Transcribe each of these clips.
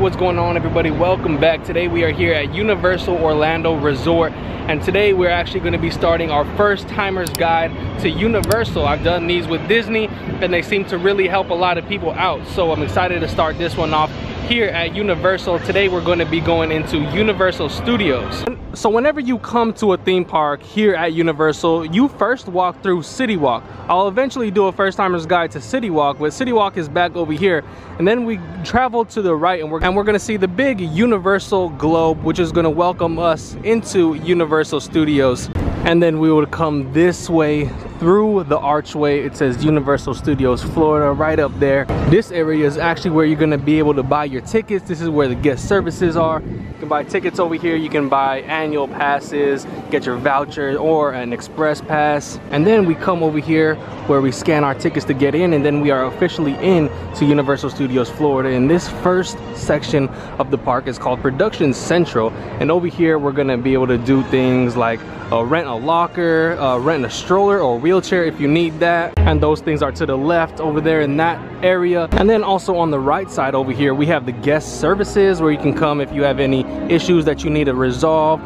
what's going on, everybody? Welcome back. Today we are here at Universal Orlando Resort, and today we're actually going to be starting our first timer's guide to Universal. I've done these with Disney and they seem to really help a lot of people out, so I'm excited to start this one off here at Universal. Today we're going to be going into Universal Studios. So whenever you come to a theme park here at Universal, you first walk through City Walk. I'll eventually do a first timer's guide to City Walk, but City Walk is back over here, and then we travel to the right and we're going to see the big Universal globe, which is going to welcome us into Universal Studios. And then we would come this way through the archway. It says Universal Studios Florida right up there. This area is actually where you're going to be able to buy your tickets. This is where the guest services are. You can buy tickets over here. You can buy annual passes, get your voucher or an express pass. And then we come over here where we scan our tickets to get in, and then we are officially in to Universal Studios Florida. And this first section of the park is called Production Central. And over here we're going to be able to do things like rent a locker, rent a stroller or wheelchair if you need that, and those things are to the left over there in that area. And then also on the right side over here we have the guest services, where you can come if you have any issues that you need to resolve.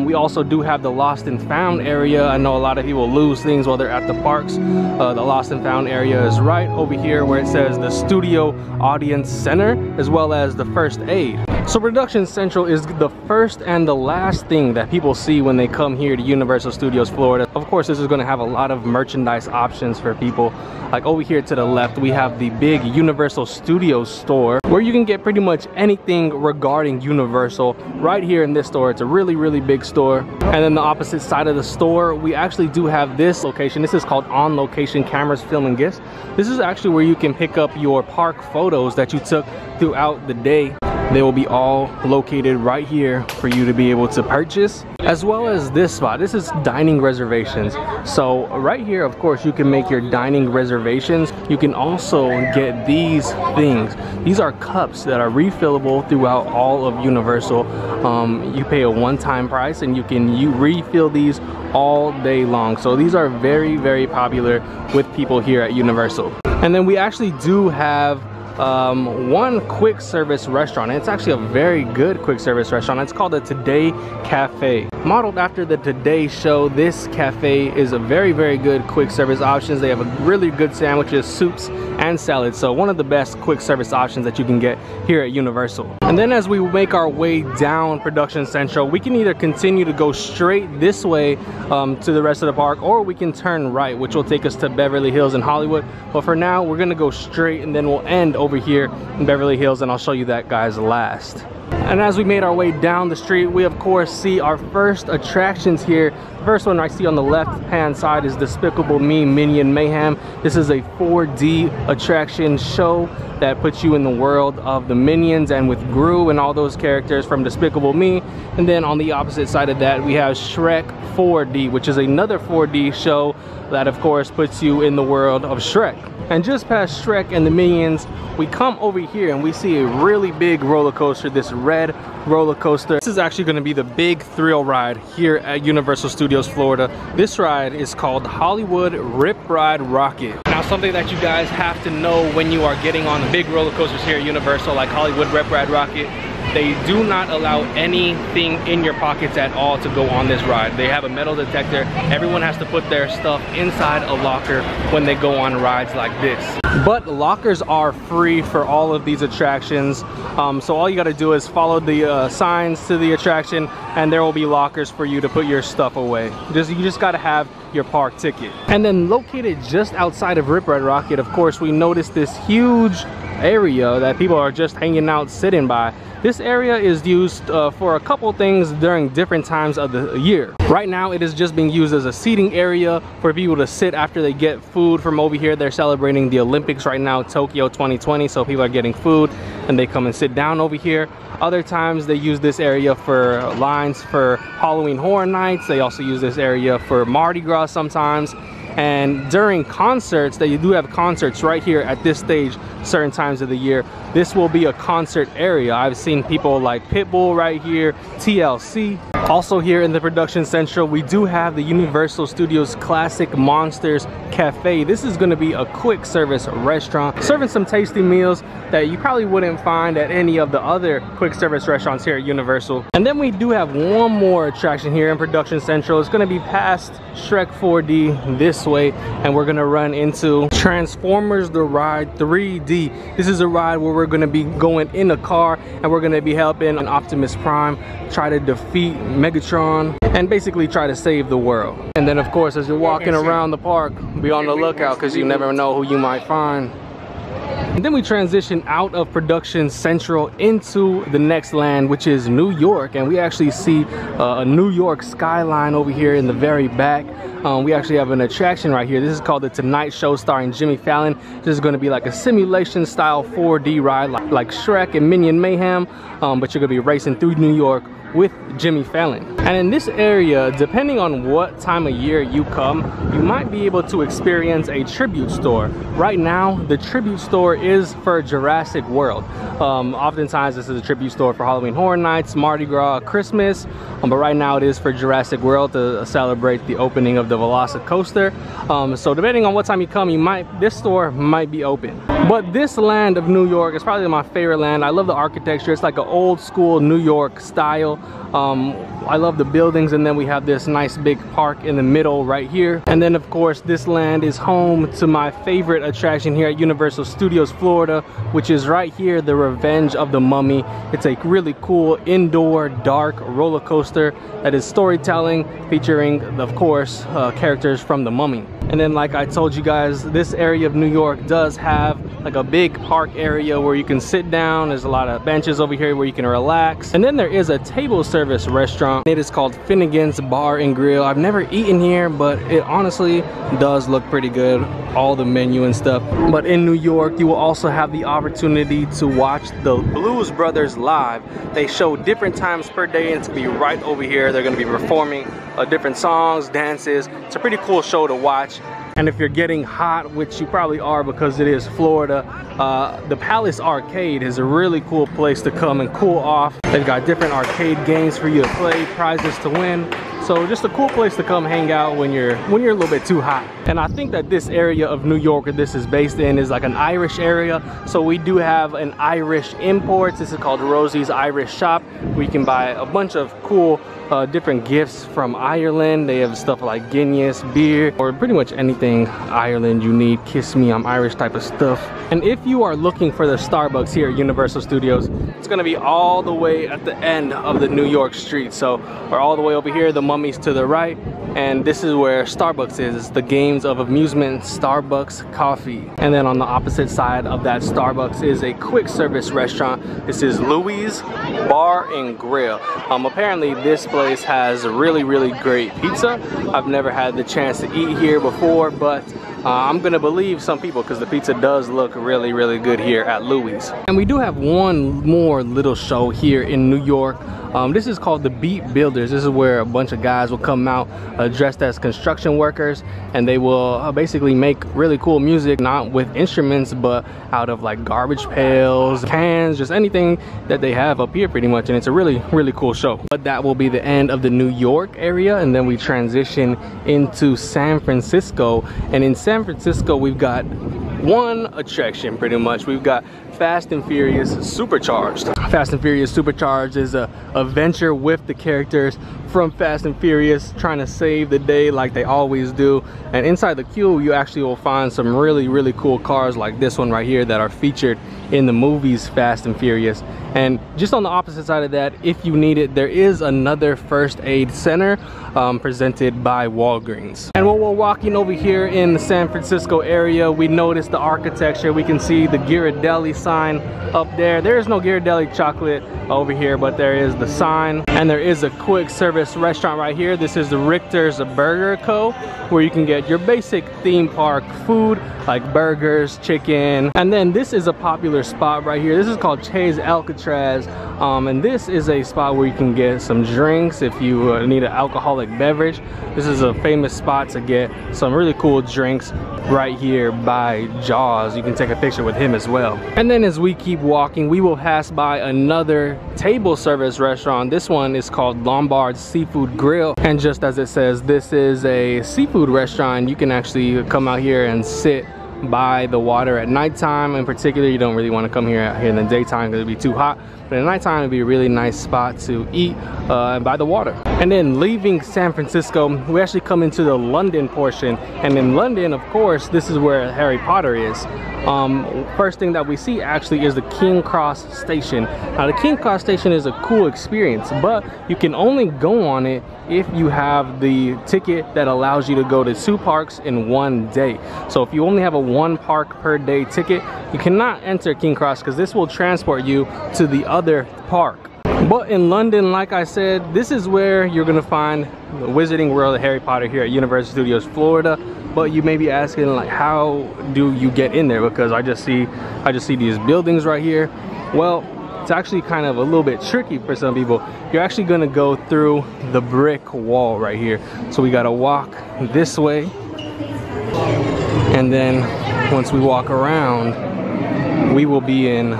We also do have the lost and found area. I know a lot of people lose things while they're at the parks. The lost and found area is right over here where it says the Studio Audience Center, as well as the first aid. So Production Central is the first and the last thing that people see when they come here to Universal Studios Florida. Of course, this is going to have a lot of merchandise options for people. Like over here to the left, we have the big Universal Studios store, where you can get pretty much anything regarding Universal right here in this store. It's a really big store. And then the opposite side of the store, we actually do have this location. This is called On Location Cameras, Film and Gifts. This is actually where you can pick up your park photos that you took throughout the day. They will be all located right here for you to be able to purchase, as well as this spot. This is dining reservations. So right here, of course, you can make your dining reservations. You can also get these things. These are cups that are refillable throughout all of Universal. You pay a one-time price and you can refill these all day long. So these are very popular with people here at Universal. And then we actually do have one quick service restaurant, and it's actually a very good quick service restaurant. It's called the Today Cafe. Modeled after the Today Show, this cafe is a very good quick service options. They have a really good sandwiches, soups, and salads. So one of the best quick service options that you can get here at Universal. And then as we make our way down Production Central, we can either continue to go straight this way to the rest of the park, or we can turn right, which will take us to Beverly Hills and Hollywood. But for now, we're gonna go straight, and then we'll end over here in Beverly Hills, and I'll show you that, guys, last. And as we made our way down the street, we of course see our first attractions here. The first one I see on the left hand side is Despicable Me, Minion, Mayhem. This is a 4D attraction show that puts you in the world of the Minions and with Gru and all those characters from Despicable Me. And then on the opposite side of that, we have Shrek 4D, which is another 4D show that of course puts you in the world of Shrek. And just past Shrek and the Minions, we come over here and we see a really big roller coaster, this red roller coaster. This is actually going to be the big thrill ride here at Universal Studios Florida. This ride is called Hollywood Rip Ride Rocket. Now, something that you guys have to know when you are getting on the big roller coasters here at Universal, like Hollywood Rip Ride Rocket, they do not allow anything in your pockets at all to go on this ride. They have a metal detector. Everyone has to put their stuff inside a locker when they go on rides like this. But lockers are free for all of these attractions. So all you gotta do is follow the signs to the attraction, and there will be lockers for you to put your stuff away. You just gotta have your park ticket. And then located just outside of Rip Ride Rocket, of course, we noticed this huge area that people are just hanging out, sitting by. This area is used for a couple things during different times of the year. Right now it is just being used as a seating area for people to sit after they get food from over here. They're celebrating the Olympics right now, Tokyo 2020, so people are getting food and they come and sit down over here. Other times they use this area for lines for Halloween Horror Nights. They also use this area for Mardi Gras sometimes. And during concerts, they do have concerts right here at this stage certain times of the year. This will be a concert area. I've seen people like Pitbull right here, TLC. Also here in the Production Central, we do have the Universal Studios Classic Monsters Cafe. This is gonna be a quick service restaurant, serving some tasty meals that you probably wouldn't find at any of the other quick service restaurants here at Universal. And then we do have one more attraction here in Production Central. It's gonna be past Shrek 4D this way, and we're gonna run into Transformers the Ride 3D. This is a ride where we're gonna be going in a car and we're gonna be helping an Optimus Prime try to defeat Megatron and basically try to save the world. And then of course, as you're walking around the park, be on the lookout because you never know who you might find. And then we transition out of Production Central into the next land, which is New York, and we actually see a New York skyline over here in the very back. We actually have an attraction right here. This is called the Tonight Show starring Jimmy Fallon. This is going to be like a simulation style 4D ride like Shrek and Minion Mayhem, but you're going to be racing through New York with Jimmy Fallon. And in this area, depending on what time of year you come, you might be able to experience a tribute store. Right now, the tribute store is for Jurassic World. Oftentimes this is a tribute store for Halloween Horror Nights, Mardi Gras, Christmas, but right now it is for Jurassic World to celebrate the opening of the Velocicoaster. So depending on what time you come, this store might be open. But this land of New York is probably my favorite land. I love the architecture. It's like an old school New York style. I love the buildings, and then we have this nice big park in the middle right here. And then of course this land is home to my favorite attraction here at Universal Studios Florida, which is right here, the Revenge of the Mummy. It's a really cool indoor dark roller coaster that is storytelling, featuring of course characters from the Mummy. And then like I told you guys, this area of New York does have like a big park area where you can sit down. There's a lot of benches over here where you can relax. And then there is a table service restaurant. It is called Finnegan's Bar and Grill. I've never eaten here, but it honestly does look pretty good, all the menu and stuff. But in New York, you will also have the opportunity to watch the Blues Brothers live. They show different times per day, and it's gonna be right over here. They're gonna be performing different songs, dances. It's a pretty cool show to watch. And if you're getting hot, which you probably are because it is Florida, the Palace Arcade is a really cool place to come and cool off. They've got different arcade games for you to play, prizes to win. So just a cool place to come hang out when you're a little bit too hot. And I think that this area of New York that this is based in is like an Irish area. So we do have an Irish imports. This is called Rosie's Irish Shop, where you can buy a bunch of cool different gifts from Ireland. They have stuff like Guinness, beer, or pretty much anything Ireland you need. Kiss me, I'm Irish type of stuff. And if you are looking for the Starbucks here at Universal Studios, it's gonna be all the way at the end of the New York street. So we're all the way over here, the Mummy's to the right, and this is where Starbucks is. It's the Games of Amusement Starbucks Coffee. And then on the opposite side of that Starbucks is a quick service restaurant. This is Louise Bar and Grill. Apparently this place has really great pizza. I've never had the chance to eat here before, but I'm gonna believe some people because the pizza does look really good here at Louis. And we do have one more little show here in New York. This is called the Beat Builders. This is where a bunch of guys will come out dressed as construction workers, and they will basically make really cool music, not with instruments, but out of like garbage pails, cans, just anything that they have up here pretty much. And it's a really cool show. But that will be the end of the New York area, and then we transition into San Francisco. And in San Francisco, we've got one attraction pretty much. We've got Fast and Furious Supercharged. Fast and Furious Supercharged is a adventure with the characters from Fast and Furious trying to save the day like they always do. And inside the queue, you actually will find some really cool cars like this one right here that are featured in the movies Fast and Furious. And just on the opposite side of that, if you need it, there is another first aid center presented by Walgreens. And when we're walking over here in the San Francisco area, we notice the architecture. We can see the Ghirardelli sign up there. There is no Ghirardelli chocolate over here, but there is the sign. And there is a quick service restaurant right here. This is the Richter's Burger Co., where you can get your basic theme park food like burgers, chicken. And then this is a popular spot right here. This is called Che's Alcatraz. And this is a spot where you can get some drinks if you need an alcoholic beverage. This is a famous spot to get some really cool drinks right here by Jaws. You can take a picture with him as well. And then as we keep walking, we will pass by another table service restaurant. This one is called Lombard Seafood Grill. And just as it says, this is a seafood restaurant. You can actually come out here and sit by the water at nighttime. In particular, you don't really want to come here in the daytime because it'd be too hot, but at nighttime it'd be a really nice spot to eat by the water. And then leaving San Francisco, we actually come into the London portion, and in London, of course, this is where Harry Potter is. First thing that we see actually is the King Cross Station. Now the King Cross Station is a cool experience, but you can only go on it if you have the ticket that allows you to go to 2 parks in 1 day. So if you only have a 1 park per day ticket, you cannot enter King Cross because this will transport you to the other park. But in London, like I said, this is where you're gonna find the Wizarding World of Harry Potter here at Universal Studios Florida. But you may be asking, like, how do you get in there? Because I just see these buildings right here. Well, it's actually kind of a little bit tricky for some people. You're actually gonna go through the brick wall right here. So we gotta walk this way. And then once we walk around, we will be in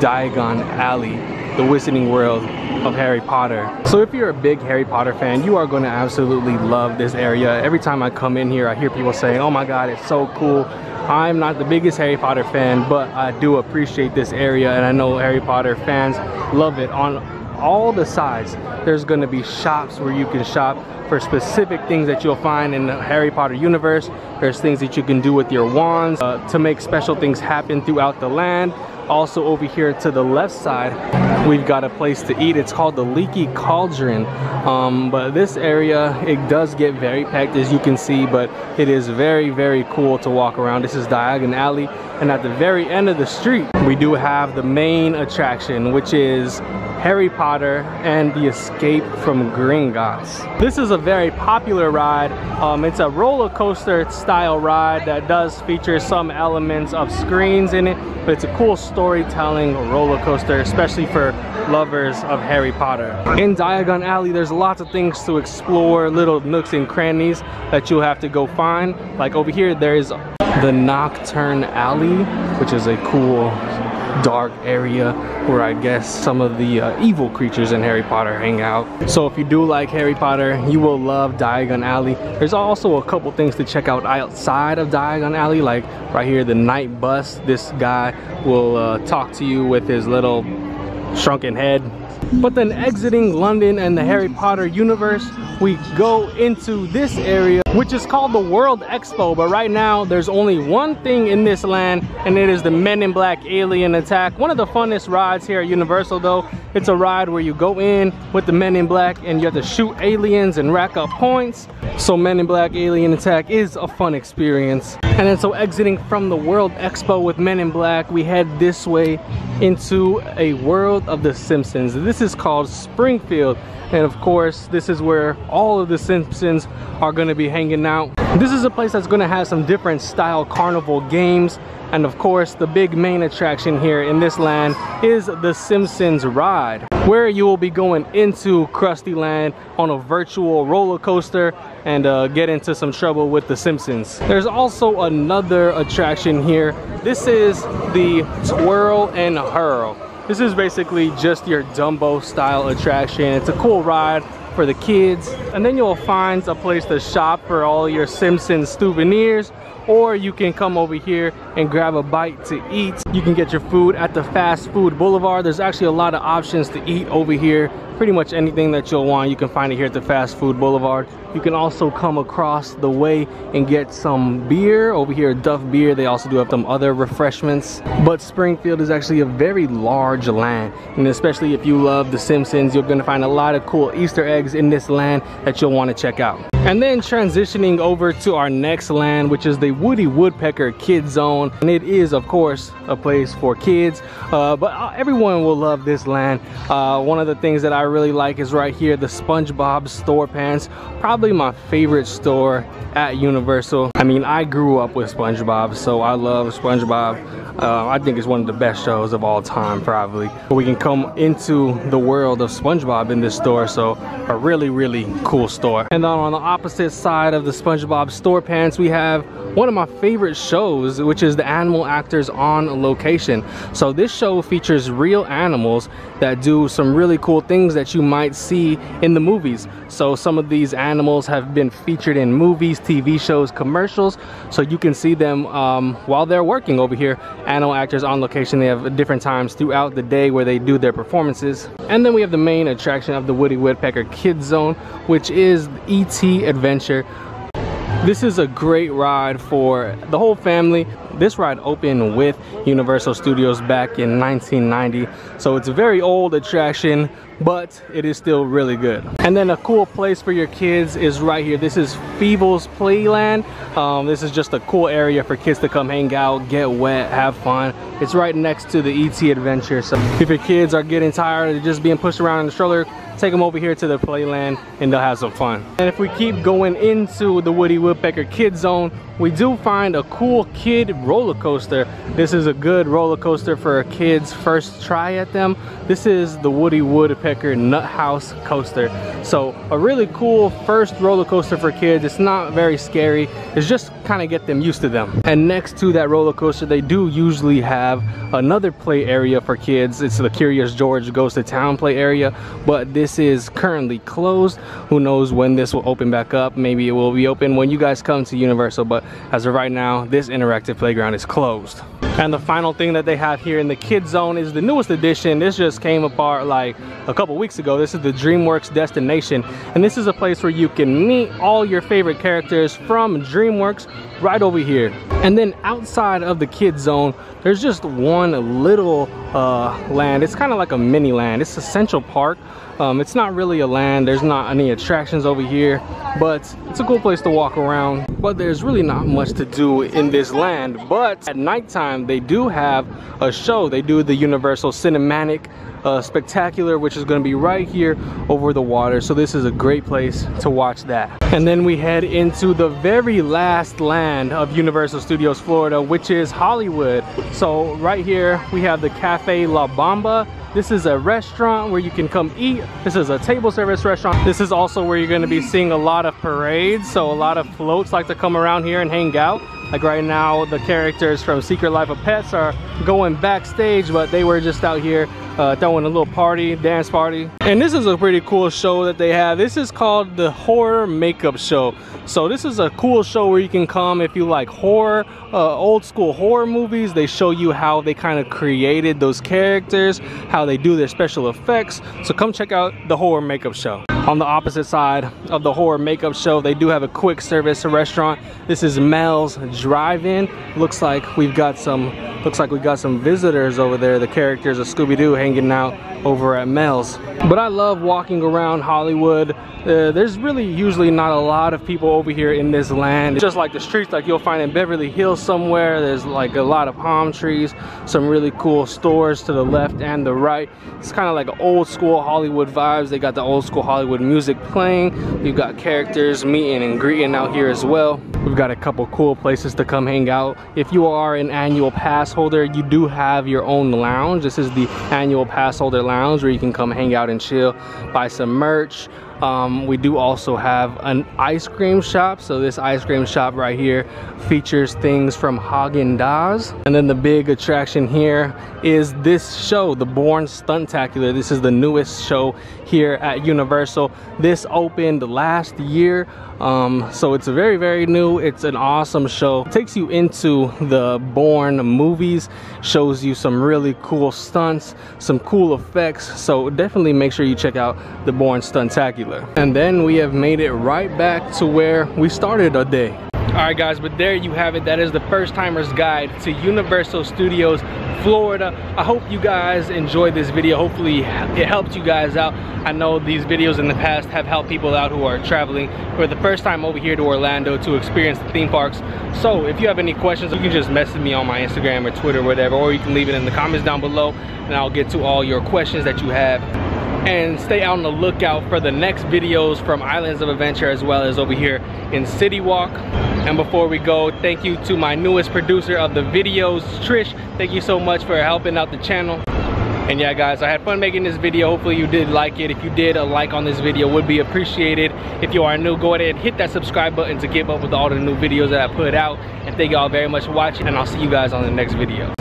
Diagon Alley, the Wizarding World of Harry Potter. So if you're a big Harry Potter fan, you are going to absolutely love this area. Every time I come in here, I hear people saying, oh my god, it's so cool. I'm not the biggest Harry Potter fan, but I do appreciate this area, and I know Harry Potter fans love it. On all the sides, there's going to be shops where you can shop for specific things that you'll find in the Harry Potter universe. There's things that you can do with your wands to make special things happen throughout the land. Also over here to the left side, we've got a place to eat. It's called the Leaky Cauldron. But this area, it does get very packed, as you can see, but it is very, very cool to walk around. This is Diagon Alley, and at the very end of the street, we do have the main attraction, which is Harry Potter and the Escape from Gringotts. This is a very popular ride. It's a roller coaster style ride that does feature some elements of screens in it, but it's a cool storytelling roller coaster, especially for lovers of Harry Potter. In Diagon Alley, there's lots of things to explore, little nooks and crannies that you'll have to go find. Like over here, there is the Nocturne Alley, which is a cool dark area where I guess some of the evil creatures in Harry Potter hang out. So if you do like Harry Potter, you will love Diagon Alley. There's also a couple things to check out outside of Diagon Alley, like right here, the night bus. This guy will talk to you with his little shrunken head. But then exiting London and the Harry Potter universe, we go into this area, which is called the World Expo. But right now, there's only one thing in this land, and it is the Men in Black Alien Attack. One of the funnest rides here at Universal, though. It's a ride where you go in with the Men in Black and you have to shoot aliens and rack up points. So Men in Black Alien Attack is a fun experience. And then so exiting from the World Expo with Men in Black, we head this way into a world of the Simpsons. This is called Springfield. And of course, this is where all of the Simpsons are going to be hanging out. This is a place that's going to have some different style carnival games. And of course, the big main attraction here in this land is the Simpsons ride, where you will be going into Krusty Land on a virtual roller coaster and get into some trouble with the Simpsons. There's also another attraction here. This is the Twirl and Hurl. This is basically just your Dumbo style attraction. It's a cool ride for the kids. And then you'll find a place to shop for all your Simpsons souvenirs, or you can come over here and grab a bite to eat. You can get your food at the Fast Food Boulevard. There's actually a lot of options to eat over here. Pretty much anything that you'll want, you can find it here at the Fast Food Boulevard. You can also come across the way and get some beer over here at Duff Beer. They also do have some other refreshments. But Springfield is actually a very large land, and especially if you love the Simpsons, you're gonna find a lot of cool Easter eggs in this land that you'll want to check out. And then transitioning over to our next land, which is the Woody Woodpecker Kid Zone. And it is, of course, a place for kids, but everyone will love this land. One of the things that I really like is right here, the SpongeBob store pants. Probably my favorite store at Universal. I mean, I grew up with SpongeBob, so I love SpongeBob. I think it's one of the best shows of all time, probably. We can come into the world of SpongeBob in this store, so a really, really cool store. And then on the opposite side of the SpongeBob store pants, we have one of my favorite shows, which is the Animal Actors on Location. So this show features real animals that do some really cool things that you might see in the movies. So some of these animals have been featured in movies, TV shows, commercials, so you can see them while they're working over here. Animal Actors on Location. They have different times throughout the day where they do their performances. And then we have the main attraction of the Woody Woodpecker Kids Zone, which is E.T. Adventure. This is a great ride for the whole family. This ride opened with Universal Studios back in 1990, so it's a very old attraction, but it is still really good. And then a cool place for your kids is right here. This is Feeble's Playland. This is just a cool area for kids to come hang out, get wet, have fun. It's right next to the E.T. Adventure, so if your kids are getting tired of just being pushed around in the stroller, take them over here to the Playland and they'll have some fun. And if we keep going into the Woody Woodpecker Kids Zone, we do find a cool kid roller coaster. This is a good roller coaster for a kid's first try at them. This is the Woody Woodpecker Nut House Coaster. So a really cool first roller coaster for kids. It's not very scary. It's just kind of get them used to them. And next to that roller coaster, they do usually have another play area for kids. It's the Curious George Goes to Town play area, but this is currently closed. Who knows when this will open back up? Maybe it will be open when you guys come to Universal, but as of right now, this interactive playground is closed. And the final thing that they have here in the Kids Zone is the newest addition. This just came apart like a couple weeks ago. This is the Dreamworks Destination, and this is a place where you can meet all your favorite characters from Dreamworks right over here. And then outside of the Kids Zone, there's just one little land. It's kind of like a mini land. It's a Central Park. It's not really a land. There's not any attractions over here, but it's a cool place to walk around. But there's really not much to do in this land. But at nighttime, they do have a show. They do the Universal Cinematic Spectacular, which is going to be right here over the water. So this is a great place to watch that. And then we head into the very last land of Universal Studios Florida, which is Hollywood. So right here we have the Cafe La Bamba. This is a restaurant where you can come eat. This is a table service restaurant. This is also where you're going to be seeing a lot of parades. So a lot of floats like to come around here and hang out. Like right now, the characters from Secret Life of Pets are going backstage, but they were just out here throwing a little party, dance party. And this is a pretty cool show that they have. This is called the Horror Makeup Show. So this is a cool show where you can come if you like horror, old school horror movies. They show you how they kind of created those characters, how they do their special effects. So come check out the Horror Makeup Show. On the opposite side of the Horror Makeup Show, they do have a quick service restaurant. This is Mel's Drive-In. Looks like we got some visitors over there. The characters of Scooby-Doo hanging out over at Mel's. But I love walking around Hollywood. There's really usually not a lot of people over here in this land. It's just like the streets like you'll find in Beverly Hills somewhere. There's like a lot of palm trees, some really cool stores to the left and the right. It's kind of like old school Hollywood vibes. They got the old school Hollywood music playing. We've got characters meeting and greeting out here as well. We've got a couple cool places to come hang out. If you are an annual pass holder, you do have your own lounge. This is the annual pass holder lounge where you can come hang out and chill, buy some merch. We do also have an ice cream shop. So this ice cream shop right here features things from Häagen-Dazs. And then the big attraction here is this show, the Bourne Stunt-tacular. This is the newest show here at Universal. This opened last year. So it's very, very new. It's an awesome show. It takes you into the Bourne movies, shows you some really cool stunts, some cool effects. So definitely make sure you check out the Bourne Stunt-tacular. And then we have made it right back to where we started our day. Alright guys, but there you have it. That is the first timer's guide to Universal Studios Florida. I hope you guys enjoyed this video. Hopefully it helped you guys out. I know these videos in the past have helped people out who are traveling for the first time over here to Orlando to experience the theme parks. So if you have any questions, you can just message me on my Instagram or Twitter or whatever, or you can leave it in the comments down below and I'll get to all your questions that you have. and stay out on the lookout for the next videos from Islands of Adventure as well as over here in City Walk. And before we go, thank you to my newest producer of the videos, Trish. Thank you so much for helping out the channel. And yeah guys, I had fun making this video. Hopefully you did like it. If you did, a like on this video would be appreciated. If you are new, go ahead and hit that subscribe button to keep up with all the new videos that I put out. And thank y'all very much for watching, and I'll see you guys on the next video.